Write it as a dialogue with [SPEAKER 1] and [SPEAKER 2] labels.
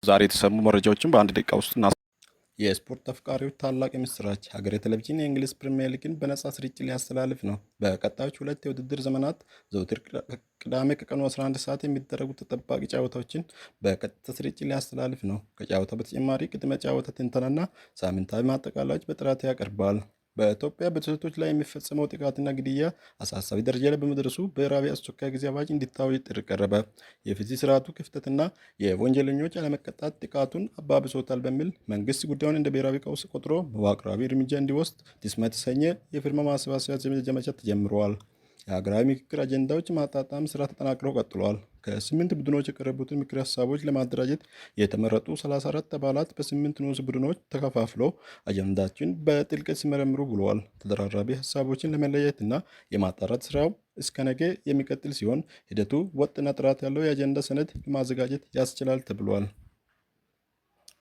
[SPEAKER 1] ዛሬ የተሰሙ መረጃዎችን በአንድ ደቂቃ ውስጥ የስፖርት አፍቃሪዎች ታላቅ የምስራች! ሀገሬ ቴሌቪዥን የእንግሊዝ ፕሪሚየር ሊግን በነጻ ስርጭት ሊያስተላልፍ ነው። በቀጣዮቹ 2 የውድድር ዘመናት ዘውትር ቅዳሜ ከቀኑ 11 ሰዓት የሚደረጉ ተጠባቂ ጨዋታዎችን በቀጥታ ስርጭት ሊያስተላልፍ ነው። ከጨዋታው በተጨማሪ ቅድመ ጨዋታ ትንተናና ሳምንታዊ ማጠቃለያዎች በጥራት ያቀርባል። በኢትዮጵያ በሴቶች ላይ የሚፈጸመው ጥቃትና ግድያ አሳሳቢ ደረጃ ላይ በመድረሱ ብሔራዊ አስቸኳይ ጊዜ አዋጅ እንዲታወጅ ጥሪ ቀረበ። የፍትህ ስርዓቱ ክፍተትና የወንጀለኞች አለመቀጣት ጥቃቱን አባብሶታል በሚል መንግስት ጉዳዩን እንደ ብሔራዊ ቀውስ ቆጥሮ መዋቅራዊ እርምጃ እንዲወስድ ቲስማ የተሰኘ የፊርማ ማሰባሰቢያ ዘመቻ ተጀምረዋል። የሀገራዊ ምክክር አጀንዳዎች ማጣጣም ስራ ተጠናክረው ቀጥሏል። ከ8 ቡድኖች የቀረቡትን ምክር ሀሳቦች ለማደራጀት የተመረጡ 34 አባላት በ8 ንዑስ ቡድኖች ተከፋፍለው አጀንዳችን በጥልቀት ሲመረምሩ ብለዋል። ተደራራቢ ሀሳቦችን ለመለየትና የማጣራት ስራው እስከ ነገ የሚቀጥል ሲሆን ሂደቱ ወጥና ጥራት ያለው የአጀንዳ ሰነድ ለማዘጋጀት ያስችላል ተብሏል።